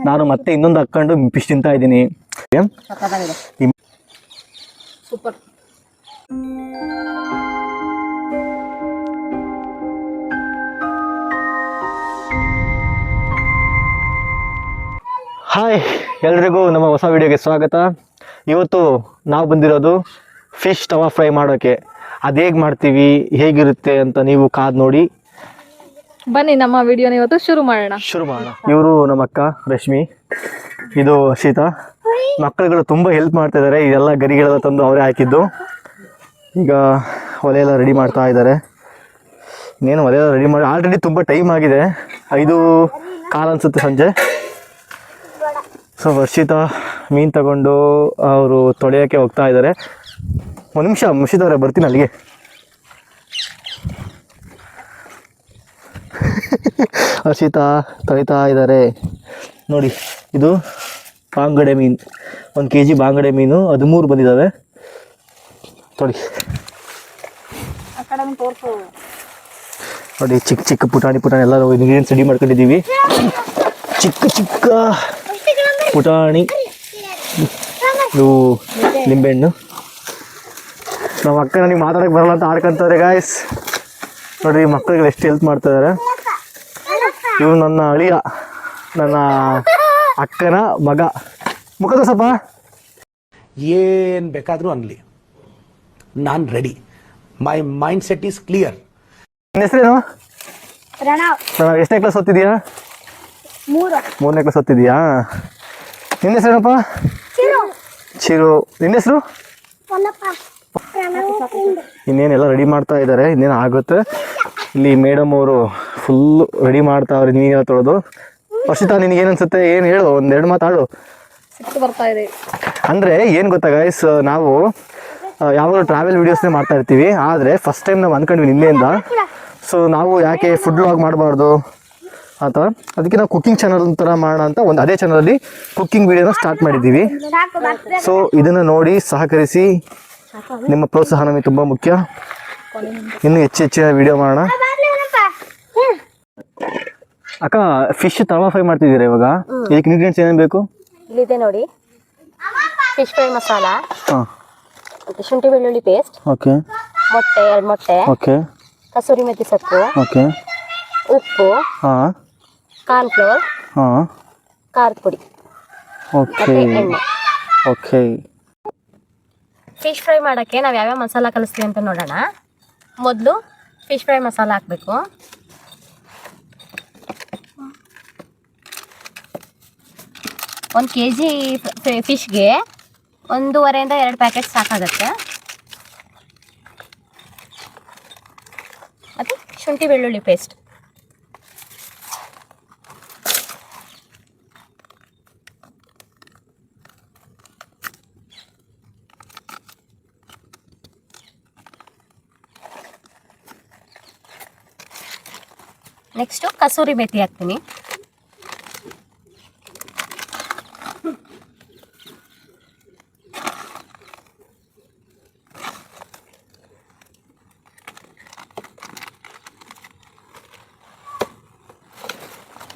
ನಾನು ಮತ್ತೆ ಇನ್ನೊಂದು ಹಾಕೊಂಡು ಫಿಶ್ ತಿಂತಾ ಇದ್ದೀನಿ. ಸೂಪರ್. ಹಾಯ್, ಎಲ್ರಿಗೂ ನಮ್ಮ ಹೊಸ ವಿಡಿಯೋಗೆ ಸ್ವಾಗತ. ಇವತ್ತು ನಾವು ಬಂದಿರೋದು ಫಿಶ್ ತವಾ ಫ್ರೈ ಮಾಡೋಕ್ಕೆ. ಅದು ಹೇಗೆ ಮಾಡ್ತೀವಿ, ಹೇಗಿರುತ್ತೆ ಅಂತ ನೀವು ಕಾದು ನೋಡಿ. ಬನ್ನಿ ನಮ್ಮ ವಿಡಿಯೋನ ಇವತ್ತು ಶುರು ಮಾಡೋಣ. ಇವರು ನಮ್ಮ ಅಕ್ಕ ರಶ್ಮಿ, ಇದು ಹರ್ಷಿತಾ. ಮಕ್ಕಳುಗಳು ತುಂಬ ಹೆಲ್ಪ್ ಮಾಡ್ತಾ ಇದ್ದಾರೆ. ಇದೆಲ್ಲ ಗರಿಗಳೆಲ್ಲ ತಂದು ಅವರೇ ಹಾಕಿದ್ದು. ಈಗ ಒಲೆ ಎಲ್ಲ ರೆಡಿ ಮಾಡ್ತಾ ಇದ್ದಾರೆ. ಇನ್ನೇನು ಒಲೆ ಎಲ್ಲ ರೆಡಿ ಮಾಡಿ ಆಲ್ರೆಡಿ ತುಂಬ ಟೈಮ್ ಆಗಿದೆ, 5:15 ಅನಿಸುತ್ತೆ ಸಂಜೆ. ಸೊ ಹರ್ಷಿತಾ ಮೀನು ತಗೊಂಡು ಅವರು ತೊಳೆಯೋಕ್ಕೆ ಹೋಗ್ತಾ ಇದ್ದಾರೆ. ಒಂದು ನಿಮಿಷ ಮುಷಿದವ್ರೆ, ಬರ್ತೀನಿ ಅಲ್ಲಿಗೆ. ಹರ್ಷಿತಾ ತೊಳಿತಾ ಇದ್ದಾರೆ ನೋಡಿ. ಇದು ಬಾಂಗಡೆ ಮೀನು, 1 kg ಬಾಂಗಡೆ ಮೀನು 13 ಬಂದಿದ್ದಾವೆ. ತೊಳಿ ನೋಡಿ, ಚಿಕ್ಕ ಚಿಕ್ಕ ಪುಟಾಣಿ ಎಲ್ಲ ಇಂಗ್ರೀಡಿಯೆಂಟ್ಸ್ ರೆಡಿ ಮಾಡ್ಕೊಂಡಿದ್ದೀವಿ. ಚಿಕ್ಕ ಚಿಕ್ಕ ಪುಟಾಣಿ, ಇದು ಲಿಂಬೆಹಣ್ಣು. ನಮ್ಮ ಅಕ್ಕ ನನಗೆ ಮಾತಾಡೋಕ್ಕೆ ಬರಲ್ಲ ಅಂತ ಆಡ್ಕೊಂತಾರೆ ಗಾಯ್ಸ್. ನೋಡಿರಿ ಮಕ್ಕಳಿಗೆ ಎಷ್ಟು ಹೆಲ್ಪ್ ಮಾಡ್ತಾ ಇದ್ದಾರೆ. ಇವು ನನ್ನ ಅಳಿಯ, ನನ್ನ ಅಕ್ಕನ ಮಗ. ಮುಖದ ಸ್ವಲ್ಪ ಏನು ಬೇಕಾದರೂ ಅನ್ನಲಿ, ನಾನು ready. My mind set is clear. ನಿನ್ನ ಹೆಸರೇನು? ಎಷ್ಟನೇ ಕ್ಲಾಸ್ ಓದ್ತಿದ್ಯಾ? 3ನೇ ಕ್ಲಾಸ್ ಓದ್ತಿದ್ಯಾ? ನಿನ್ನ ಹೆಸರೇನಪ್ಪ? ಚಿರು. ನಿನ್ನ ಹೆಸರು? ಇನ್ನೇನೆಲ್ಲ ರೆಡಿ ಮಾಡ್ತಾ ಇದ್ದಾರೆ, ಇನ್ನೇನು ಆಗುತ್ತೆ. ಇಲ್ಲಿ ಮೇಡಮ್ ಅವರು ಫುಲ್ ರೆಡಿ ಮಾಡ್ತಾ ಅವ್ರೆ. ನೀನೆಲ್ಲ ತೊಳೆದು. ಹರ್ಷಿತಾ, ನಿನಗೇನು ಅನ್ಸುತ್ತೆ? ಏನು ಹೇಳು, 1-2 ಮಾತಾಡು. ಸಿಟ್ಟು ಬರ್ತಾ ಇದೆ. ಅಂದರೆ ಏನು ಗೊತ್ತಾ ಗೈಸ್, ನಾವು ಯಾವಾಗಲೂ ಟ್ರಾವೆಲ್ ವೀಡಿಯೋಸ್ನೇ ಮಾಡ್ತಾ ಇರ್ತೀವಿ. ಆದರೆ ಫಸ್ಟ್ ಟೈಮ್ ನಾವು ಅಂದ್ಕೊಂಡ್ವಿ ನಿನ್ನೆಯಿಂದ. ಸೊ ನಾವು ಯಾಕೆ ಫುಡ್ ವ್ಲಾಗ್ ಮಾಡಬಾರ್ದು ಅಂತ, ಅದಕ್ಕೆ ನಾವು ಕುಕ್ಕಿಂಗ್ ಚಾನಲ್ ಥರ ಮಾಡೋಣ ಅಂತ ಅದೇ ಚಾನಲಲ್ಲಿ ಕುಕ್ಕಿಂಗ್ ವೀಡಿಯೋನ ಸ್ಟಾರ್ಟ್ ಮಾಡಿದ್ದೀವಿ. ಸೊ ಇದನ್ನು ನೋಡಿ ಸಹಕರಿಸಿ. ನಿಮ್ಮ ಪ್ರೋತ್ಸಾಹ ನಮಗೆ ತುಂಬ ಮುಖ್ಯ. ಇನ್ನೂ ಹೆಚ್ಚಿನ ವೀಡಿಯೋ ಮಾಡೋಣ. ಅಕ್ಕ, ಫಿಶ್ ತವಾ ಫ್ರೈ ಮಾಡ್ತಿದ್ದೀರಾ ಇವಾಗ? ಇದಕ್ಕೆ ಇಂಗ್ರೀಡಿಯೆಂಟ್ಸ್ ಏನೇನು ಬೇಕು? ಇಲ್ಲಿದೆ ನೋಡಿ, ಫಿಶ್ ಫ್ರೈ ಮಸಾಲ, ಮತ್ತೆ ಶುಂಠಿ ಬೆಳ್ಳುಳ್ಳಿ ಪೇಸ್ಟ್, ಓಕೆ, ಮೊಟ್ಟೆ 2 ಮೊಟ್ಟೆ, ಓಕೆ, ಕಸೂರಿ ಮೆಥಿ ಸೊಪ್ಪು, ಓಕೆ, ಉಪ್ಪು, ಹಾಂ, ಕಾರ್ನ್ಫ್ಲೋರ್, ಹಾಂ, ಖಾರದ ಪುಡಿ, ಓಕೆ, ಎಣ್ಣೆ. ಓಕೆ. ಫಿಶ್ ಫ್ರೈ ಮಾಡೋಕ್ಕೆ ನಾವು ಯಾವ್ಯಾವ ಮಸಾಲ ಕಲಿಸ್ತೀವಿ ಅಂತ ನೋಡೋಣ. ಮೊದಲು ಫಿಶ್ ಫ್ರೈ ಮಸಾಲ ಹಾಕಬೇಕು. ಒಂದು kg ಫಿಶ್ಗೆ 1.5 2 ಪ್ಯಾಕೆಟ್ ಸಾಕಾಗತ್ತೆ. ಮತ್ತು ಶುಂಠಿ ಬೆಳ್ಳುಳ್ಳಿ ಪೇಸ್ಟ್, ನೆಕ್ಸ್ಟು ಕಸೂರಿ ಮೆಥಿ ಹಾಕ್ತೀನಿ.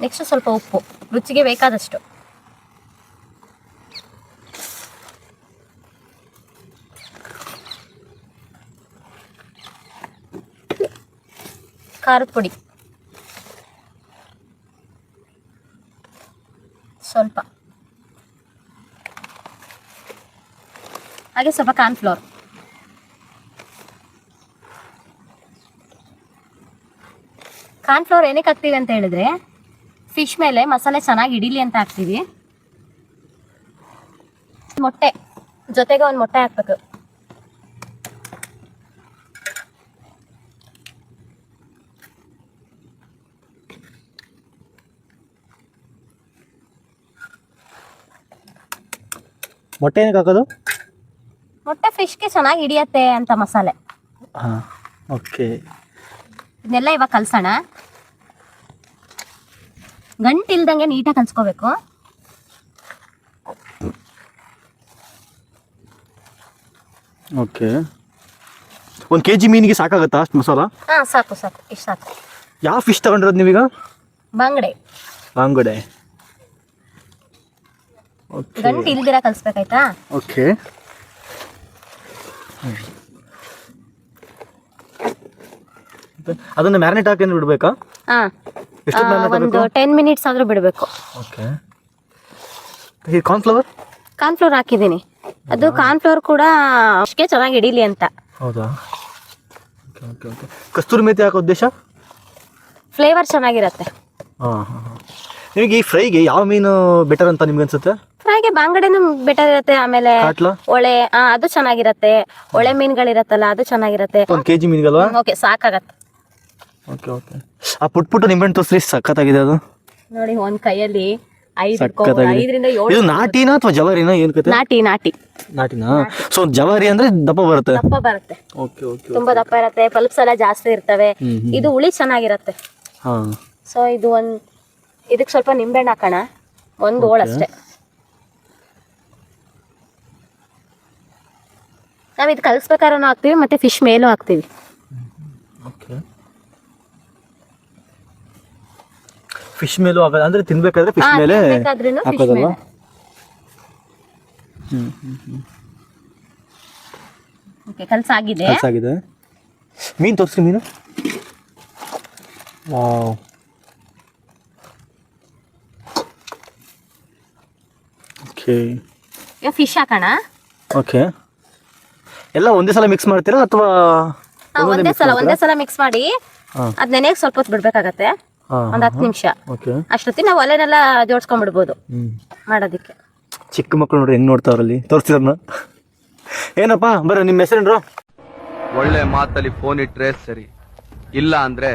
ನೆಕ್ಸ್ಟ್ ಸ್ವಲ್ಪ ಉಪ್ಪು, ರುಚಿಗೆ ಬೇಕಾದಷ್ಟು. ಖಾರದ ಪುಡಿ ಸ್ವಲ್ಪ, ಹಾಗೆ ಸ್ವಲ್ಪ ಕಾರ್ನ್ಫ್ಲೋರ್. ಕಾರ್ನ್ಫ್ಲೋರ್ ಏನಕ್ಕೆ ಹಾಕ್ತೀವಿ ಅಂತ ಹೇಳಿದ್ರೆ, ಫಿಶ್ ಮೇಲೆ ಮಸಾಲೆ ಚೆನ್ನಾಗಿ ಹಿಡೀಲಿ ಅಂತ ಹಾಕ್ತೀವಿ. ಮೊಟ್ಟೆ ಜೊತೆಗೆ 1 ಮೊಟ್ಟೆ ಹಾಕ್ಬೇಕು. ಮೊಟ್ಟೆ ಏನಕ್ಕೆ ಹಾಕೋದು? ಮೊಟ್ಟೆ ಫಿಶ್ಗೆ ಚೆನ್ನಾಗಿ ಹಿಡಿಯತ್ತೆ ಅಂತ ಮಸಾಲೆ. ಹಾಂ, ಓಕೆ. ಇದನ್ನೆಲ್ಲ ಇವಾಗ ಕಲಸೋಣ. ಗಂಟಿಲ್ದಂಗೆ ನೀಟಾಗಿ ಕಲ್ಸ್ಕೋಬೇಕು. ಓಕೆ. 1 kg ಮೀನಿಗೆ ಸಾಕಾಗುತ್ತಾ ಅಷ್ಟು ಮಸಾಲ? ಹಾಂ, ಸಾಕು ಸಾಕು, ಇಷ್ಟು ಸಾಕು. ಯಾವ ಫಿಶ್ ತಗೊಂಡಿರೋದು ನೀವೀಗ? ಬಾಂಗಡೆ. ಬಾಂಗಡೆ. ಗಂಟು ಇಲ್ದಿರ ಕಲಿಸ್ಬೇಕಾಯ್ತಾ. ಓಕೆ. ಅದನ್ನ ಮ್ಯಾರಿನೇಟ್ ಹಾಕಿ ಬಿಡ್ಬೇಕಾ? ಹಾ, ಒಂದು 10 ಮಿನಿಟ್ಸ್ ಆದ್ರೂ ಬಿಡಬೇಕು. ಓಕೆ. ಈ ಕಾರ್ನ್ಫ್ಲವರ್ ಹಾಕಿದ್ದೀನಿ. ಅದು ಕಾರ್ನ್ಫ್ಲವರ್ ಕೂಡ ಅಷ್ಟೇ ಚೆನ್ನಾಗಿ ಹಿಡೀಲಿ ಅಂತ. ಹೌದಾ? Okay okay okay. Kasturi methi ಹಾಕೋ ಉದ್ದೇಶ? ಫ್ಲೇವರ್ ಚೆನ್ನಾಗಿರತ್ತೆ. ಹಾಂ ಹಾಂ ಹಾಂ. ನಿಮಗೆ ಈ ಫ್ರೈಗೆ ಯಾವ ಮೀನು ಬೆಟರ್ ಅಂತ ನಿಮ್ಗೆ ಅನ್ಸುತ್ತೆ? ಫ್ರೈಗೆ ಬಾಂಗಡೆನೂ ಬೆಟರ್ ಇರುತ್ತೆ. ಆಮೇಲೆ ಕಾಟ್ಲಾ? ಒಳೆ ಅದು ಚೆನ್ನಾಗಿರತ್ತೆ. ಒಳೆ ಮೀನುಗಳಿರತ್ತಲ್ಲ ಅದು ಚೆನ್ನಾಗಿರತ್ತೆ. 1 kg ಮೀನ್ಗಲ್ವಾ? ಓಕೆ, ಸಾಕಾಗತ್ತೆ. Okay okay. ಆ ಪುಟ್ಟ ನಿಂಬೆಹಣ್ಣು ತೋರಿಸ್ರಿ, ಸಖತ್ತಾಗಿದೆ ಅದು. ನೋಡಿ, ಒಂದ್ ಕೈಯಲ್ಲಿ 5 ಸಖತ್ತಾಗಿದೆ. 5ರಿಂದ 7. ಇದು ನಾಟಿನಾ ಅಥವಾ ಜವಾರಿನಾ? ಏನು ಕತೆ? ನಾಟಿನಾ? ಸೊ ಜವಾರಿ ಅಂದ್ರೆ ದಪ್ಪ ಬರುತ್ತೆ. ದಪ್ಪ ಬರುತ್ತೆ. Okay okay. ತುಂಬಾ ದಪ್ಪ ಇರುತ್ತೆ. ಪಲ್ಪ್ಸ್ ಎಲ್ಲ ಜಾಸ್ತಿ ಇರ್ತವೆ. ಇದು ಹುಳಿ ಚೆನ್ನಾಗಿರತ್ತೆ. ಹಾಂ. ಸೊ ಇದು ಇದಕ್ಕೆ ಸ್ವಲ್ಪ ನಿಂಬೆಹಣ್ಣು ಹಾಕೋಣ, 1 ಹೋಳು ಅಷ್ಟೇ. ನಾವು ಇದು ಕಲಿಸ್ಬೇಕಾದ್ರೂ ಹಾಕ್ತಿವಿ, ಮತ್ತೆ ಫಿಶ್ ಮೇಲೂ ಹಾಕ್ತಿವಿ. ಓಕೆ. ಫಿಶ್ ಮೇಲೂ ಹಾಕೋದು ಅಂದ್ರೆ ತಿನ್ಬೇಕಾದ್ರೆ ಫಿಶ್ ಮೇಲೆ ಹಾಕೋದಲ್ವಾ? ಓಕೆ, ಕಲಸಾಗಿದೆ. ಮೀನು ತೋರಿಸಿ, ಮೀನು. ವಾವ್. ಓಕೆ. ಈಗ ಫಿಶ್ ಹಾಕೋಣ. ಓಕೆ. ಎಲ್ಲ ಒಂದೇ ಸಲ ಮಿಕ್ಸ್ ಮಾಡ್ತೀರಾ ಅಥವಾ ಒಂದೇ ಸಲ ಮಿಕ್ಸ್ ಮಾಡಿ ಅದ್ ನೆನೆಗೆ ಸ್ವಲ್ಪ ಹೊತ್ತು ಬಿಡ್ಬೇಕಾಗತ್ತೆ, ಒಂದ್ 10 ನಿಮಿಷ. ಅಷ್ಟೊತ್ತಿ ನಾವು ಒಲೆನೆಲ್ಲ ಜೋಡಿಸ್ಕೊಂಡ್ಬಿಡ್ಬೋದು ಮಾಡೋದಕ್ಕೆ. ಚಿಕ್ಕ ಮಕ್ಕಳು ನೋಡ್ರಿ ಹೆಂಗ್ ನೋಡ್ತಾವ್ರಲ್ಲಿ, ತೋರಿಸ್ತಿರನ್ನ. ಏನಪ್ಪಾ ಬರ್ರಿ, ನಿಮ್ಮ ಹೆಸರೇನ್ರು? ಒಳ್ಳೆ ಮಾತಲ್ಲಿ ಫೋನ್ ಇಟ್ರೆ ಸರಿ, ಇಲ್ಲ ಅಂದ್ರೆ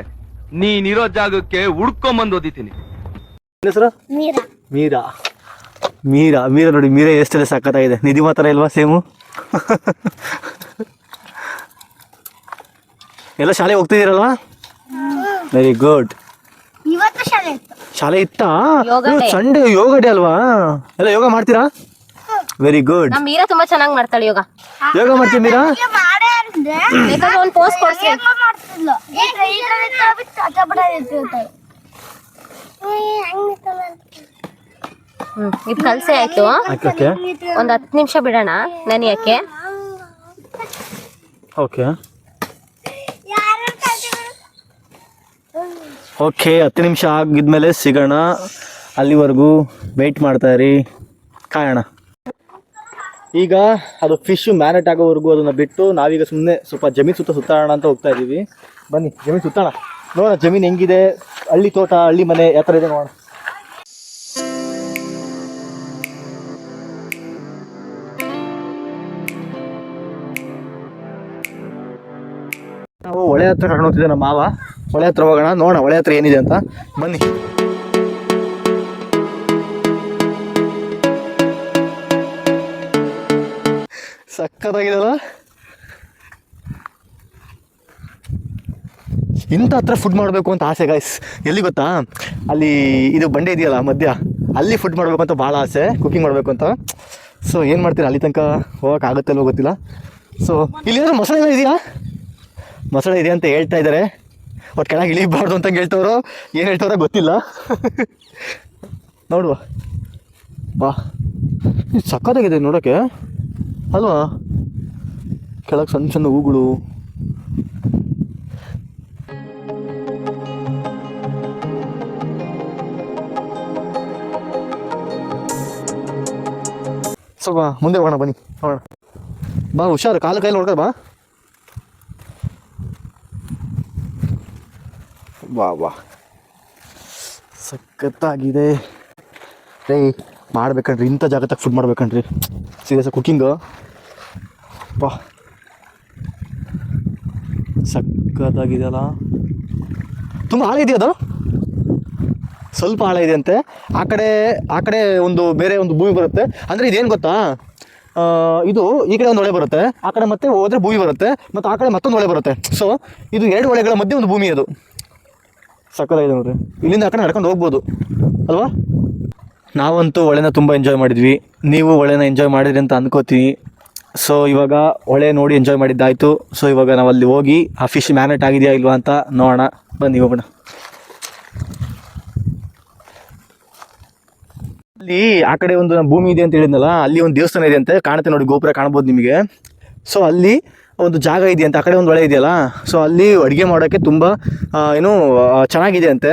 ನೀನಿರೋ ಜಾಗಕ್ಕೆ ಹುಡ್ಕೊಂಬಂದು ಓದಿತೀನಿ. ಹೆಸರು? ಮೀರಾ. ನೋಡಿ, ಮೀರಾ ಎಷ್ಟೆಲ್ಲ ಸಖತ್ತಾಗಿದೆ. ನಿಧಿ ಮಾತ್ರ ಇಲ್ವಾ ಸೇಮು? ಎಲ್ಲ ಶಾಲೆಗೆ ಹೋಗ್ತಿದ್ದೀರಲ್ವಾ? Very good. ಶಾಲೆ ಇತ್ತಾ? ಸಂಡೇ ಯೋಗ ಡೇ ಅಲ್ವಾ? ಎಲ್ಲ ಯೋಗ ಮಾಡ್ತೀರಾ? Very good. ನಮ್ಮ ಮೀರಾ ತುಂಬಾ ಚೆನ್ನಾಗಿ ಮಾಡ್ತಾಳೆ ಯೋಗ. ಮಾಡ್ತೀನಿ ಮೀರಾ? ಬೇಕಾದ್ರೆ ಒಂದು ಪೋಸ್ ಕೊಡ್ತೀನಿ. ಇದು ಕಲಸೆ ಆಯ್ತು. ಒಂದ್ 10 ನಿಮಿಷ ಬಿಡೋಣ ನೆನೆಯಕ್ಕೆ. Okay okay. 10 ನಿಮಿಷ ಆಗಿದ್ಮೇಲೆ ಸಿಗೋಣ. ಅಲ್ಲಿವರೆಗೂ ವೆಯ್ಟ್ ಮಾಡ್ತಾ ಇರಿ, ಕಾಯೋಣ. ಈಗ ಅದು ಫಿಶ್ ಮ್ಯಾರಿನೇಟ್ ಆಗೋವರೆಗೂ ಅದನ್ನು ಬಿಟ್ಟು ನಾವೀಗ ಸುಮ್ಮನೆ ಸ್ವಲ್ಪ ಜಮೀನು ಸುತ್ತಾಡೋಣ ಅಂತ ಹೋಗ್ತಾ ಇದ್ದೀವಿ. ಬನ್ನಿ ಜಮೀನು ಸುತ್ತಾಣ, ನೋಡೋಣ ಜಮೀನು ಹೆಂಗಿದೆ, ಹಳ್ಳಿ ತೋಟ, ಹಳ್ಳಿ ಮನೆ ಯಾವ ಥರ ಇದೆ ನೋಡೋಣ. ನಾವು ಹೊಳೆ ಹತ್ರ ಕರ್ಕೊಂಡು ಹೋಗ್ತಿದ್ದೆ ನಮ್ಮ ಮಾವ. ಹೊಳೆ ಹತ್ರ ಹೋಗೋಣ, ನೋಡೋಣ ಹೊಳೆ ಹತ್ರ ಏನಿದೆ ಅಂತ. ಬನ್ನಿ. ಸಕ್ಕತ್ತಾಗಿದೆಲ್ಲ. ಇಂಥ ಹತ್ರ ಫುಡ್ ಮಾಡಬೇಕು ಅಂತ ಆಸೆ ಗಾಯ್ಸ್. ಎಲ್ಲಿ ಗೊತ್ತಾ, ಅಲ್ಲಿ ಇದು ಬಂಡೆ ಇದೆಯಲ್ಲ ಮಧ್ಯ, ಅಲ್ಲಿ ಫುಡ್ ಮಾಡಬೇಕು ಅಂತ ಭಾಳ ಆಸೆ, ಕುಕಿಂಗ್ ಮಾಡಬೇಕು ಅಂತ. ಸೊ ಏನು ಮಾಡ್ತೀರಾ, ಅಲ್ಲಿ ತನಕ ಹೋಗೋಕ್ಕಾಗುತ್ತೆ ಅಲ್ವೋ ಗೊತ್ತಿಲ್ಲ. ಸೊ ಇಲ್ಲಿ ಏನಾದ್ರು ಮೊಸಳೆ ಇದೆಯಾ? ಮೊಸಳೆ ಇದೆ ಅಂತ ಹೇಳ್ತಾ ಇದ್ದಾರೆ. ಒಟ್ಟು ಕೆಳಗೆ ಇಳಿಬಾರ್ದು ಅಂತ ಹೇಳ್ತವ್ರೋ ಏನು ಹೇಳ್ತವ್ರೋ ಗೊತ್ತಿಲ್ಲ. ನೋಡುವ ಬಾ, ಸಕ್ಕತ್ತಾಗಿದೆ ನೋಡೋಕ್ಕೆ ಅಲ್ವಾ? ಕೆಳಗೆ ಸಣ್ಣ ಸಣ್ಣ ಹೂಗಳು. ಸ್ವಲ್ಪ ಮುಂದೆ ಹೋಗೋಣ ಬನ್ನಿ, ನೋಡೋಣ. ಬಾ, ಹುಷಾರು, ಕೈಯಲ್ಲಿ ನೋಡ್ಕೊ ಬಾ. ವಾ ಸಖತ್ತಾಗಿದೆ ರೇ. ಮಾಡ್ಬೇಕಣ್ರಿ, ಇಂಥ ಜಾಗದಾಗ ಫುಡ್ ಮಾಡ್ಬೇಕಣ್ರಿ, ಸೀರಿಯಸ್ ಕುಕಿಂಗು. ವಾ ಸಖತ್ತಾಗಿದೆಯಲ್ಲ. ತುಂಬ ಆಳ ಇದೆಯಾ? ಅದು ಸ್ವಲ್ಪ ಆಳ ಇದೆ ಅಂತೆ. ಆ ಕಡೆ ಒಂದು ಬೇರೆ ಒಂದು ಭೂಮಿ ಬರುತ್ತೆ. ಅಂದರೆ ಇದೇನು ಗೊತ್ತಾ, ಇದು ಈ ಕಡೆ ಒಂದು ಹೊಳೆ ಬರುತ್ತೆ, ಆ ಕಡೆ ಮತ್ತೆ ಹೋದರೆ ಭೂಮಿ ಬರುತ್ತೆ, ಮತ್ತು ಆ ಕಡೆ ಮತ್ತೊಂದು ಹೊಳೆ ಬರುತ್ತೆ. ಸೊ ಇದು 2 ಹೊಳೆಗಳ ಮಧ್ಯೆ ಒಂದು ಭೂಮಿ ಅದು. ಸಕ್ಕತ್ತಾಗಿದೆ ನೋಡ್ರಿ. ಇಲ್ಲಿಂದ ಆ ಕಡೆ ನಡ್ಕೊಂಡು ಹೋಗ್ಬೋದು ಅಲ್ವಾ? ನಾವಂತೂ ಹೊಳೆನ ತುಂಬ ಎಂಜಾಯ್ ಮಾಡಿದ್ವಿ. ನೀವು ಹೊಳೆನ ಎಂಜಾಯ್ ಮಾಡಿದ್ರಿ ಅಂತ ಅಂದ್ಕೋತೀನಿ. ಸೊ ಇವಾಗ ಹೊಳೆ ನೋಡಿ ಎಂಜಾಯ್ ಮಾಡಿದ್ದಾಯಿತು. ಸೊ ಇವಾಗ ನಾವು ಅಲ್ಲಿ ಹೋಗಿ ಆ ಫಿಶ್ ಮ್ಯಾರಿನೇಟ್ ಆಗಿದೆಯಾ ಇಲ್ವಾ ಅಂತ ನೋಡೋಣ. ಬನ್ನಿ ಹೋಗೋಣ. ಅಲ್ಲಿ ಆ ಕಡೆ ಒಂದು ಭೂಮಿ ಇದೆ ಅಂತ ಹೇಳಿದ್ನಲ್ಲ, ಅಲ್ಲಿ ಒಂದು ದೇವಸ್ಥಾನ ಇದೆ ಅಂತೆ, ಕಾಣುತ್ತೆ ನೋಡಿ, ಗೋಪುರ ಕಾಣ್ಬೋದು ನಿಮಗೆ. ಸೊ ಅಲ್ಲಿ ಒಂದು ಜಾಗ ಇದೆ ಅಂತ, ಆ ಕಡೆ ಒಂದು ಹೊಳೆ ಇದೆಯಲ್ಲ, ಸೊ ಅಲ್ಲಿ ಅಡುಗೆ ಮಾಡೋಕ್ಕೆ ತುಂಬ ಚೆನ್ನಾಗಿದೆ ಅಂತೆ.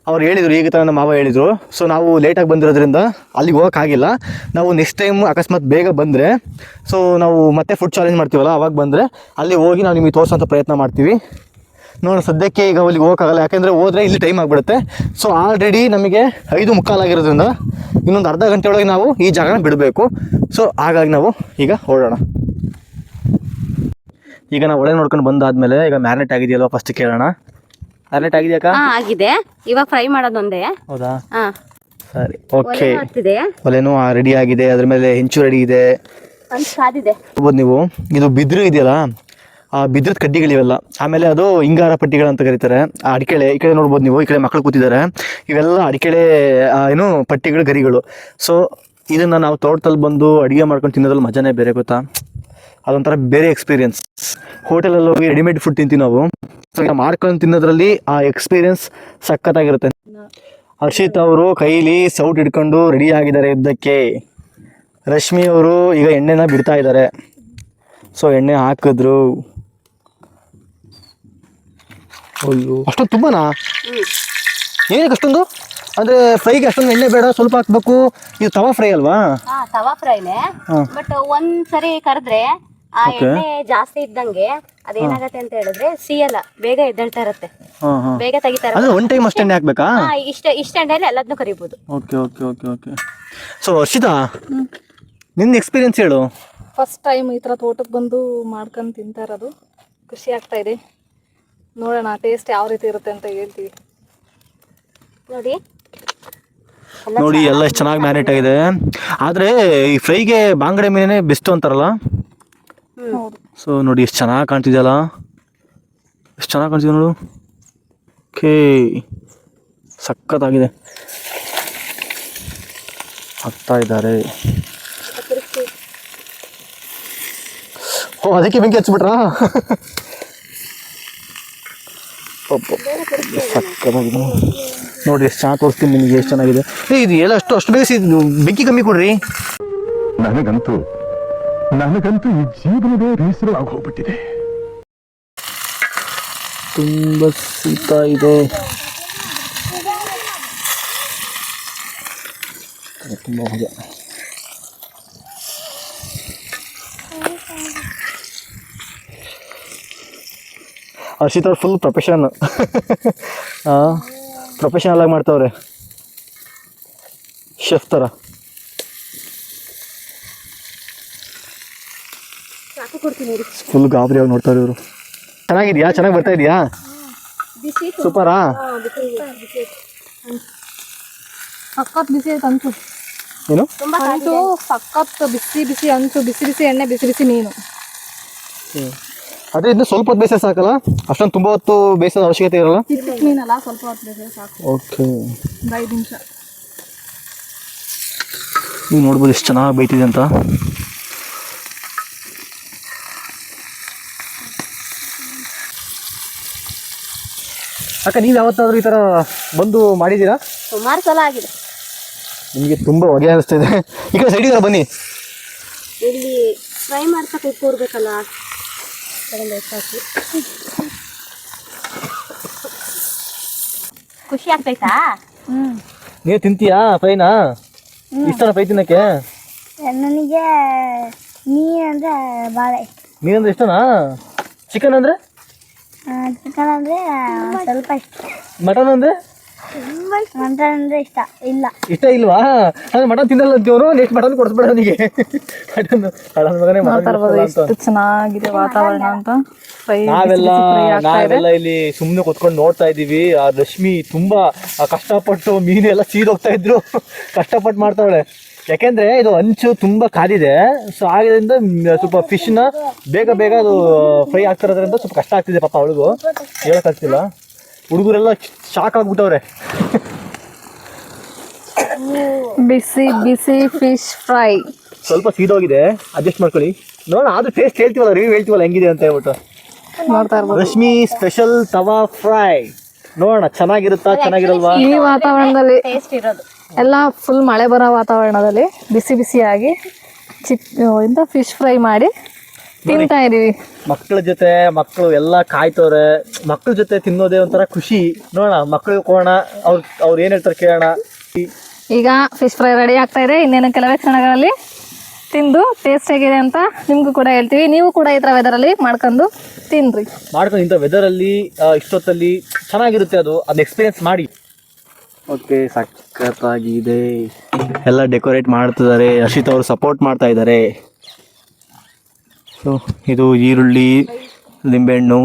ಅವ್ರು ಹೇಳಿದರು, ಈಗ ನಮ್ಮ ಮಾವ ಹೇಳಿದರು. ಸೊ ನಾವು ಲೇಟಾಗಿ ಬಂದಿರೋದ್ರಿಂದ ಅಲ್ಲಿಗೆ ಹೋಗೋಕ್ಕಾಗಿಲ್ಲ. ನಾವು ನೆಕ್ಸ್ಟ್ ಟೈಮ್ ಅಕಸ್ಮಾತ್ ಬೇಗ ಬಂದರೆ, ಸೊ ನಾವು ಮತ್ತೆ ಫುಡ್ ಚಾಲೆಂಜ್ ಮಾಡ್ತೀವಲ್ಲ, ಅವಾಗ ಬಂದರೆ ಅಲ್ಲಿ ಹೋಗಿ ನಾವು ನಿಮಗೆ ತೋರಿಸೋಂಥ ಪ್ರಯತ್ನ ಮಾಡ್ತೀವಿ. ನೋಡೋಣ, ಸದ್ಯಕ್ಕೆ ಈಗ ಅಲ್ಲಿಗೆ ಹೋಗೋಕ್ಕಾಗಲ್ಲ, ಯಾಕೆಂದರೆ ಹೋದರೆ ಇಲ್ಲಿ ಟೈಮ್ ಆಗಿಬಿಡುತ್ತೆ. ಸೊ ಆಲ್ರೆಡಿ ನಮಗೆ 5:45 ಆಗಿರೋದ್ರಿಂದ ಇನ್ನೊಂದು ಅರ್ಧ ಗಂಟೆ ಒಳಗೆ ನಾವು ಈ ಜಾಗನ ಬಿಡಬೇಕು. ಸೊ ಹಾಗಾಗಿ ನಾವು ಈಗ ಹೊರಡೋಣ. ಈಗ ನಾವು ಒಳ್ಳೆ ನೋಡ್ಕೊಂಡು ಬಂದಾದ್ಮೇಲೆ ಈಗ ಮ್ಯಾರಿನೇಟ್ ಆಗಿದೆಯಲ್ವ ಫಸ್ಟ್ ಕೇಳೋಣ. ಮ್ಯಾರಿನೇಟ್ ಆಗಿದೆಯಾ? ಆಗಿದೆ. ಇವಾಗ ಫ್ರೈ ಮಾಡೋದೊಂದೇ. ಹೌದಾ? ಹಾ ಸರಿ, ಓಕೆ. ಒಲೆನೂ ರೆಡಿ ಆಗಿದೆ, ಅದ್ರ ಮೇಲೆ ಹೆಂಚು ರೆಡಿ ಇದೆ. ಕಾದಿದೆ ನೋಡ್ಬೋದು ನೀವು. ಇದು ಬಿದಿರು ಇದೆಯಲ್ಲ, ಆ ಬಿದ್ರದ ಕಡ್ಡಿಗಳಿವೆಲ್ಲ. ಆಮೇಲೆ ಅದು ಇಂಗಾರ ಪಟ್ಟಿಗಳಂತ ಕರೀತಾರೆ. ಆ ಅಡಿಕೆಳೆ ಈ ಕಡೆ ನೋಡ್ಬೋದು ನೀವು, ಈ ಕಡೆ ಮಕ್ಕಳು ಕೂತಿದ್ದಾರೆ. ಇವೆಲ್ಲ ಅಡಿಕೆಳೆ ಪಟ್ಟಿಗಳು, ಗರಿಗಳು. ಸೊ ಇದನ್ನು ನಾವು ತೋಟದಲ್ಲಿ ಬಂದು ಅಡುಗೆ ಮಾಡ್ಕೊಂಡು ತಿನ್ನೋದ್ರಲ್ಲಿ ಮಜಾನೇ ಬೇರೆ, ಗೊತ್ತಾ? ಅದೊಂಥರ ಬೇರೆ ಎಕ್ಸ್ಪೀರಿಯನ್ಸ್. ಹೋಟೆಲಲ್ಲಿ ಹೋಗಿ ರೆಡಿಮೇಡ್ ಫುಡ್ ತಿಂತೀವಿ ನಾವು. ಸೊ ಈಗ ಮಾಡ್ಕೊಂಡು ತಿನ್ನೋದ್ರಲ್ಲಿ ಆ ಎಕ್ಸ್ಪೀರಿಯನ್ಸ್ ಸಖತ್ತಾಗಿರುತ್ತೆ. ಹರ್ಷಿತ್ ಅವರು ಕೈಲಿ ಸೌಟ್ ಹಿಡ್ಕೊಂಡು ರೆಡಿ ಆಗಿದ್ದಾರೆ ಯುದ್ಧಕ್ಕೆ. ರಶ್ಮಿ ಅವರು ಈಗ ಎಣ್ಣೆನ ಬಿಡ್ತಾ ಇದ್ದಾರೆ. ಸೊ ಎಣ್ಣೆ ಹಾಕಿದ್ರು. ಅಯ್ಯೋ, ಅಷ್ಟೊಂದು ತುಂಬಾನಾ? ಏನಕ್ಕೆ ಅಷ್ಟೊಂದು? ಅಂದ್ರೆ ಫ್ರೈಗೆ ಅಷ್ಟೊಂದು ಎಣ್ಣೆ ಬೇಡ, ಸ್ವಲ್ಪ ಹಾಕ್ಬೇಕು. ಇದು ತವಾ ಫ್ರೈ ಅಲ್ವಾ? ತವಾ ಫ್ರೈನೇ. ಬಟ್ ಒಂದ್ಸರಿ ಕರೆದ್ರೆ ಆ ಎಣ್ಣೆ ಜಾಸ್ತಿ ಇದ್ದಂಗೆ ಅದೇನಾಗತ್ತೆ ಅಂತ ಹೇಳಿದ್ರೆ ಸಿಯಲ್ಲ, ಬೇಗ ಎದ್ದೇಳ್ತಾ ಇರತ್ತೆ, ಬೇಗ ತೆಗಿತಾ ಇರತ್ತೆ. ಒನ್ ಟೈಮ್ ಅಷ್ಟು ಎಣ್ಣೆ ಹಾಕ್ಬೇಕಾ? ಇಷ್ಟ ಎಣ್ಣೆಲಿ ಎಲ್ಲದನ್ನೂ ಕರಿಬಹುದು. Okay okay okay okay. So Harshita, ನಿನ್ನ ಎಕ್ಸ್ಪೀರಿಯನ್ಸ್ ಹೇಳು. ಫಸ್ಟ್ ಟೈಮ್ ಈ ಥರ ತೋಟಕ್ಕೆ ಬಂದು ಮಾಡ್ಕೊಂಡು ತಿಂತಾ ಇರೋದು, ಖುಷಿ ಆಗ್ತಾ ಇದೆ. ನೋಡೋಣ ಟೇಸ್ಟ್ ಯಾವ ರೀತಿ ಇರುತ್ತೆ ಅಂತ ಹೇಳ್ತೀವಿ. ನೋಡಿ ಎಲ್ಲ ಎಷ್ಟು ಚೆನ್ನಾಗಿ ಮ್ಯಾರಿನೇಟ್ ಆಗಿದೆ. ಆದರೆ ಈ ಫ್ರೈಗೆ ಬಾಂಗಡೆ ಮೀನೇ ಬೆಸ್ಟ್ ಅಂತಾರಲ್ಲ. ಹೌದು. ಸೊ ನೋಡಿ ಎಷ್ಟು ಚೆನ್ನಾಗಿ ಕಾಣ್ತಿದೆಯಲ್ಲ, ಎಷ್ಟು ಚೆನ್ನಾಗಿ ಕಾಣ್ತಿದೆ ನೋಡು. ಓಕೆ, ಸಖತ್ತಾಗಿದೆ. ಹಾಕ್ತಾ ಇದ್ದಾರೆ. ಓ, ಅದಕ್ಕೆ ಬೆಂಕಿ ಹಚ್ಬಿಟ್ರಾ? ಸಕ್ಕತ್ತಾಗಿದೆ ನೋಡಿ, ಎಷ್ಟು ಚೆನ್ನಾಗಿ ತೋರಿಸ್ತೀನಿ ನಿಮಗೆ, ಎಷ್ಟು ಚೆನ್ನಾಗಿದೆ. ಇದು ಎಲ್ಲ ಅಷ್ಟು ಬೇಯಿಸಿ ಬೆಂಕಿ ಕಮ್ಮಿ ಕೊಡ್ರಿ. ನನಗಂತೂ ಈ ಜೀವನವೇ ಬೇಸರವಾಗಿ ಹೋಗ್ಬಿಟ್ಟಿದೆ. ತುಂಬ ಶೀತ ಇದೆ. ತುಂಬ ಹೊಗೆ. ಹರ್ಷಿತ್ ಅವ್ರು ಫುಲ್ ಪ್ರೊಫೆಷನ್ ಪ್ರೊಫೆಷನಲ್ ಆಗಿ ಮಾಡ್ತಾವ್ರೆ, ಶೆಫ್ ಥರ. ಫುಲ್ ಗಾಬರಿಯಾಗಿ ನೋಡ್ತಾರೆ ಇವರು. ಚೆನ್ನಾಗಿದ್ಯಾ? ಚೆನ್ನಾಗಿ ಬರ್ತಾ ಇದೆಯಾ? ಸೂಪರಾ? ಸಖತ್ ಬಿಸಿ ಐತೆ ಅಂಚು. ಏನು ಅಂಚು ಸಖತ್ ಬಿಸಿ ಬಿಸಿ ಅಂಚು, ಬಿಸಿ ಬಿಸಿ ಎಣ್ಣೆ, ಬಿಸಿ ಬಿಸಿ ಮೀನು. ಅದೇ ಇದನ್ನ ಸ್ವಲ್ಪ ಹೊತ್ತು ಬೇಯಿಸಿದ್ರೆ ಸಾಕಲ್ಲ, ಅಷ್ಟೊಂದು ತುಂಬ ಹೊತ್ತು ಬೇಯಿಸೋದ ಅವಶ್ಯಕತೆ ಇರಲ್ಲ. ಚಿಕ್ಕ ಮೀನಲ್ಲ, ಸ್ವಲ್ಪ ಹೊತ್ತು ಬೇಯಿಸಿದ್ರೆ ಸಾಕು. ಓಕೆ, 5 ನಿಮಿಷ. ನೀವು ನೋಡ್ಬೋದು ಎಷ್ಟು ಚೆನ್ನಾಗಿ ಬೇಯ್ತಿದೆ ಅಂತ. ಅಕ್ಕ, ನೀವು ಯಾವತ್ತಾದ್ರೂ ಈ ಥರ ಬಂದು ಮಾಡಿದ್ದೀರಾ? ಸುಮಾರು ಸಲ ಆಗಿದೆ. ನಿಮಗೆ ತುಂಬ ಹೊಗೆ ಅನಿಸ್ತಿದೆ. ಈ ಕಡೆ ಸೈಡಿಗೆ ಬನ್ನಿ. ಇಲ್ಲಿ ಫ್ರೈ ಮಾಡ್ತಾ ಕೂರ್ಬೇಕಲ್ಲ, ಖುಷಿ ಆಗ್ತೈತಾ? ನೀವು ತಿಂತೀಯಾ ಫ್ರೈನಾ? ಇಷ್ಟನ ಫ್ರೈ ತಿನ್ನಕ್ಕೆ? ನನಗೆ ಮೀನು ಅಂದರೆ ಭಾಳ ಇಷ್ಟ. ಮೀನಂದ್ರೆ ಇಷ್ಟನಾ? ಚಿಕನ್ ಅಂದರೆ? ಚಿಕನ್ ಅಂದರೆ ಸ್ವಲ್ಪ ಇಷ್ಟ. ಮಟನ್ ಅಂದರೆ? ಮಟನ್ ಅಂದರೆ ಇಷ್ಟ ಇಲ್ಲ. ಇಷ್ಟ ಇಲ್ವಾ? ಅಂದ್ರೆ ಮಟನ್ ತಿನ್ನಲ್ಲ ಅಂತೀವನು. ನೆಕ್ಸ್ಟ್ ಮಟನ್ ಕೊಡಿಸ್ಬೇಡ ನನಗೆ. ಮಟನ್ ಮಗನೇ ಎಷ್ಟು ಚೆನ್ನಾಗಿದೆ ವಾತಾವರಣ ಅಂತ. ನಾವೆಲ್ಲ ಇಲ್ಲಿ ಸುಮ್ಮನೆ ಕೂತ್ಕೊಂಡು ನೋಡ್ತಾ ಇದ್ದೀವಿ. ಆ ರಶ್ಮಿ ತುಂಬಾ ಕಷ್ಟಪಟ್ಟು ಮೀನೆಲ್ಲ ಸೀದೋಗ್ತಾ ಇದ್ರು, ಕಷ್ಟಪಟ್ಟು ಮಾಡ್ತಾವಳೆ. ಯಾಕೆಂದ್ರೆ ಇದು ಅಂಚು ತುಂಬಾ ಕಾದಿದೆ. ಸೊ ಆಗಿದ್ರಿಂದ ಸ್ವಲ್ಪ ಫಿಶ್ನ ಬೇಗ ಅದು ಫ್ರೈ ಆಗ್ತಿರೋದ್ರಿಂದ ಸ್ವಲ್ಪ ಕಷ್ಟ ಆಗ್ತಿದೆ ಪಾಪ ಅವಳಿಗೂ, ಹೇಳಕ್ಕಾಗ್ತಿಲ್ಲ. ಹುಡುಗರೆಲ್ಲ ಶಾಕ್ ಆಗ್ಬಿಟ್ಟವ್ರೆ. ಬಿಸಿ ಬಿಸಿ ಫಿಶ್ ಫ್ರೈ ಸ್ವಲ್ಪ ಸೀದೋಗಿದೆ, ಅಡ್ಜಸ್ಟ್ ಮಾಡ್ಕೊಳ್ಳಿ. ನೋಡೋಣ, ಆದ್ರೂ ಟೇಸ್ಟ್ ಹೇಳ್ತೀವಲ್ಲ, ರಿವ್ಯೂ ಹೇಳ್ತೀವಲ್ಲ ಹೆಂಗಿದೆ ಅಂತ ಹೇಳ್ಬಿಟ್ಟು. ನೋಡ್ತಾ ಇರ್ಬೋದು. ರಶ್ಮಿ ಸ್ಪೆಷಲ್ ತವಾ ಫ್ರೈ. ನೋಡೋಣ ಚೆನ್ನಾಗಿರುತ್ತಾ ಚೆನ್ನಾಗಿರಲ್ವಾ? ಈ ವಾತಾವರಣದಲ್ಲಿ ಟೇಸ್ಟ್ ಇರೋದು. ಎಲ್ಲ ಫುಲ್ ಮಳೆ ಬರೋ ವಾತಾವರಣದಲ್ಲಿ ಬಿಸಿ ಬಿಸಿಯಾಗಿ ಇಂಥ ಫಿಶ್ ಫ್ರೈ ಮಾಡಿ ತಿಂತಾ ಇದೀವಿ. ಮಕ್ಕಳ ಜೊತೆ ಮಕ್ಕಳು ಎಲ್ಲ ಕಾಯ್ತವ್ರೆ. ಮಕ್ಕಳ ಜೊತೆ ತಿನ್ನೋದೇ ಒಂಥರ ಖುಷಿ. ನೋಡೋಣ ಮಕ್ಕಳಿಗೆ ಹೋಗೋಣ, ಅವ್ರು ಏನು ಹೇಳ್ತಾರೆ ಕೇಳೋಣ. ಈಗ ಫಿಶ್ ಫ್ರೈ ರೆಡಿ ಆಗ್ತಾ ಇದೆ. ಇನ್ನೇನು ಕೆಲವೇ ಕ್ಷಣಗಳಲ್ಲಿ ತಿಂದು ಟೇಸ್ಟ್ ಹೇಗಿದೆ ಅಂತ ನಿಮಗೂ ಕೂಡ ಹೇಳ್ತೀವಿ. ನೀವು ಕೂಡ ಈ ಥರ ವೆದರಲ್ಲಿ ಮಾಡ್ಕೊಂಡು ತಿನ್ರಿ. ಮಾಡ್ಕೊಂಡು ಇಂಥ ವೆದರಲ್ಲಿ ಇಷ್ಟೊತ್ತಲ್ಲಿ ಚೆನ್ನಾಗಿರುತ್ತೆ. ಅದನ್ನ ಎಕ್ಸ್ಪೀರಿಯನ್ಸ್ ಮಾಡಿ. ಓಕೆ, ಸಖತ್ತಾಗಿದೆ. ಎಲ್ಲ ಡೆಕೋರೇಟ್ ಮಾಡ್ತಿದ್ದಾರೆ. ಹರ್ಷಿತ್ ಅವರು ಸಪೋರ್ಟ್ ಮಾಡ್ತಾ ಇದ್ದಾರೆ. ಸೊ ಇದು ಈರುಳ್ಳಿ, ನಿಂಬೆಹಣ್ಣು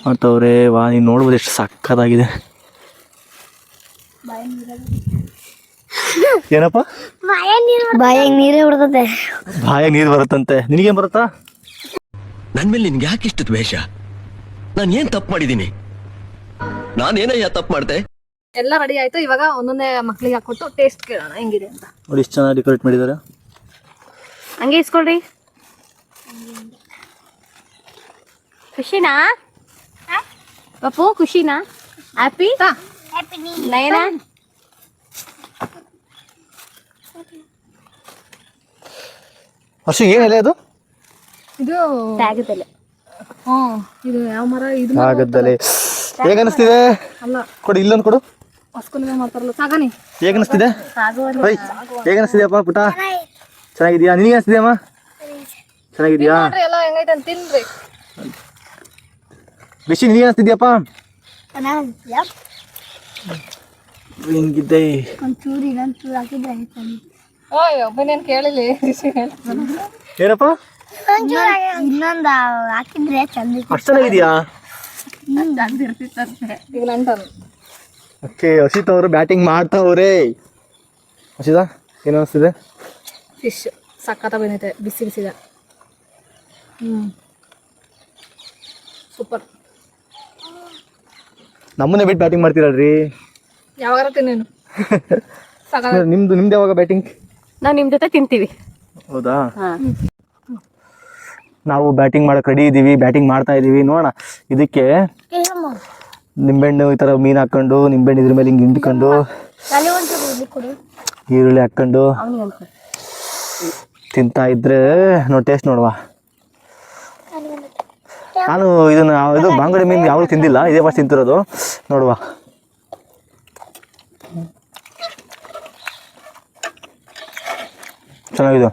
ಮಾಡ್ತವ್ರೆ. ನೀವು ನೋಡ್ಬೋದು ಎಷ್ಟು ಸಖತ್ತಾಗಿದೆ. ಏನಪ್ಪ ಬಾಯಾಗ ನೀರೇ ಬಿಡ್ತದೆ. ಬಾಯಾಗ ನೀರು ಬರುತ್ತಂತೆ. ನಿನಗೇನು ಬರುತ್ತಾ? ನನ್ ಮೇಲೆ ನಿನ್ಗೆ ಯಾಕೆ ಇಷ್ಟು ದ್ವೇಷ? ನಾನು ಏನ್ ತಪ್ಪು ಮಾಡಿದ್ದೀನಿ? ನಾನೇನಯ್ಯ ತಪ್ಪು ಮಾಡ್ದೆ? ಎಲ್ಲ ರೆಡಿ ಆಯ್ತು. ಇವಾಗ ಒಂದೊಂದೇ ಮಕ್ಳಿಗೆ ಹಾಕೊಟ್ಟು ಟೇಸ್ಟ್ ಕೇಳೋಣ ಹೆಂಗಿದೆ ಅಂತ. ನೋಡಿ ಎಷ್ಟು ಚೆನ್ನಾಗಿ ಡೆಕೋರೇಟ್ ಮಾಡಿದ್ದಾರೆ. ಹಂಗೆ ಇಸ್ಕೊಳ್ರಿ. ಖುಷಿನಾ ಪಪ್ಪು? ಖುಷಿನಾ? ಹ್ಯಾಪಿ ನಯನ? ಹರ್ಷ ಏನಿಲ್ಲ ಅದು? ಇದು ತ್ಯಾಗದಲ್ಲೇ. ಇದು ಯಾವ ಮರ? ಇದು ಆಗದ್ದಲೆ. ಹೇಗೆ ಅನಿಸ್ತಿದೆ? ಅಲ್ಲ, ಕೊಡು, ಇಲ್ಲೊಂದು ಕೊಡು. ಹೊಸ್ಕೊಲಿಗೆ ಮಾಡ್ತಾರಲ್ಲ ಸಾಗಣಿ. ಹೇಗೆ ಅನಿಸ್ತಿದೆ? ಹೇಗೆ ಅನಿಸ್ತಿದೆಯಪ್ಪ ಪುಟ? ಚೆನ್ನಾಗಿದ್ಯಾ? ನಿನಗೆ ಅನಿಸ್ತಿದೆಯಮ್ಮ? ಚೆನ್ನಾಗಿದ್ಯಾ? ನೋಡ್ರಿ ಎಲ್ಲ ಹೆಂಗೈತೆ ಅಂತ ತಿನ್ರಿ. ರಿಷಿ ನಿನಗೆ ಅನಿಸ್ತಿದ್ಯಪ್ಪ? ಹೆಂಗಿದ್ದೆ? ಒಂಚೂರು ಇನ್ನೊಂಚೂರು ಹಾಕಿದ್ರೆ ಆಯ್ತು. ಒಬ್ಬನೇನು ಕೇಳಿಲ್ಲ. ಏನಪ್ಪ? ಇನ್ನೊಂದು ಹಾಕಿದ್ರೆ ಚಂದ. ಅಷ್ಟು ಚೆನ್ನಾಗಿದ್ಯಾ? ಈಗ ನಂಟನು. ಓಕೆ, ಹರ್ಷಿತ್ ಅವರು ಬ್ಯಾಟಿಂಗ್ ಮಾಡ್ತಾವ್ರೆ. ಹರ್ಷಿತಾ ಏನು ಅನಿಸ್ತಿದೆ? ಫಿಶ್ ಸಖತ್ತ ಬಂದೈತೆ, ಬಿಸಿ ಬಿಸಿದ. ಸೂಪರ್. ನಮ್ಮನ್ನೇ ಬಿಟ್ಟು ಬ್ಯಾಟಿಂಗ್ ಮಾಡ್ತೀರಲ್ರಿ. ಯಾವಾಗಾರ ತಿನ್ನೇನು. ನಿಮ್ದು ಯಾವಾಗ ಬ್ಯಾಟಿಂಗ್? ನಾವು ನಿಮ್ಮ ಜೊತೆ ತಿಂತೀವಿ. ಹೌದಾ? ನಾವು ಬ್ಯಾಟಿಂಗ್ ಮಾಡಕ್ಕೆ ರೆಡಿ ಇದ್ದೀವಿ. ಬ್ಯಾಟಿಂಗ್ ಮಾಡ್ತಾ ಇದ್ದೀವಿ. ನೋಡೋಣ. ಇದಕ್ಕೆ ನಿಂಬೆಹಣ್ಣು ಈ ಥರ ಮೀನು ಹಾಕ್ಕೊಂಡು, ನಿಂಬೆಹಣ್ಣು ಇದ್ರ ಮೇಲೆ ಹಿಂಗೆ ಹಿಂಡ್ಕೊಂಡು, ಈರುಳ್ಳಿ ಹಾಕ್ಕೊಂಡು ತಿಂತಾ ಇದ್ರೆ ನೋಡಿ ಟೇಸ್ಟ್ ನೋಡುವ. ನಾನು ಇದು ಬಾಂಗಡೆ ಮೀನು ಯಾವಾಗಲೂ ತಿಂದಿಲ್ಲ, ಇದೇ ಫಸ್ಟ್ ತಿಂತಿರೋದು. ನೋಡುವ. ಚೆನ್ನಾಗಿದೆ.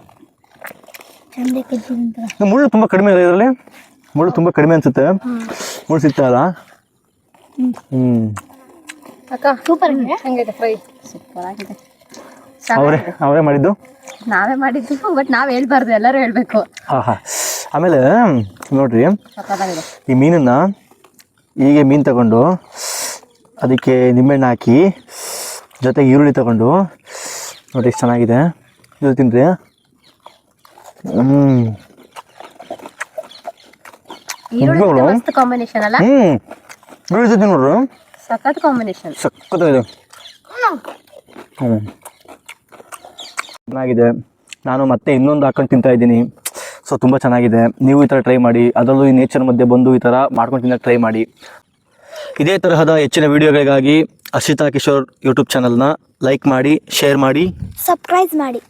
ಮುಳ್ಳು ತುಂಬ ಕಡಿಮೆ ಇದೆ ಇದರಲ್ಲಿ. ಮುಳ್ಳು ತುಂಬ ಕಡಿಮೆ ಅನ್ಸುತ್ತೆ. ಮುಳ್ಳು ಸಿಗ್ತಾ ಇಲ್ಲ. ಅಕ್ಕ ಸೂಪರ್. ಹೆಂಗೈತೆ ಫ್ರೈ? ಸೂಪರ್ ಆಗಿದೆ. ಅವರೇ ಮಾಡಿದ್ದು? ನಾವೇ ಮಾಡಿದ್ದು, ಬಟ್ ನಾವ್ ಹೇಳ್ಬಾರ್ದು, ಎಲ್ಲರೂ ಹೇಳ್ಬೇಕು. ಹಾಂ. ಆಮೇಲೆ ನೋಡ್ರಿ, ಈ ಮೀನನ್ನು ಹೀಗೆ ಮೀನು ತಗೊಂಡು ಅದಕ್ಕೆ ನಿಂಬೆಹಣ್ಣು ಹಾಕಿ ಜೊತೆಗೆ ಈರುಳ್ಳಿ ತಗೊಂಡು ನೋಡಿ ಎಷ್ಟು ಚೆನ್ನಾಗಿದೆ. ಇದು ತಿನ್ರಿ. ಈರುಳ್ಳಿ ಕಾಂಬಿನೇಷನ್ ಅಲ್ಲ? ನೋಡ್ರಿ ನೋಡ್ರಿ, ಸಖತ್ ಕಾಂಬಿನೇಷನ್. ಸಖತ್ತಾಗಿದೆ. ಚೆನ್ನಾಗಿದೆ. ನಾನು ಮತ್ತೆ ಇನ್ನೊಂದು ಹಾಕೊಂಡು ತಿಂತಾ ಇದ್ದೀನಿ. ಸೊ ತುಂಬ ಚೆನ್ನಾಗಿದೆ. ನೀವು ಈ ಥರ ಟ್ರೈ ಮಾಡಿ. ಅದರಲ್ಲೂ ಈ ನೇಚರ್ ಮಧ್ಯೆ ಬಂದು ಈ ಥರ ಮಾಡ್ಕೊಂಡು ತಿನ್ನೋಕ್ಕೆ ಟ್ರೈ ಮಾಡಿ. ಇದೇ ತರಹದ ಹೆಚ್ಚಿನ ವಿಡಿಯೋಗಳಿಗಾಗಿ ಹರ್ಷಿತಾ ಕಿಶೋರ್ ಯೂಟ್ಯೂಬ್ ಚಾನಲ್ನ ಲೈಕ್ ಮಾಡಿ, ಶೇರ್ ಮಾಡಿ, ಸಬ್ಸ್ಕ್ರೈಬ್ ಮಾಡಿ.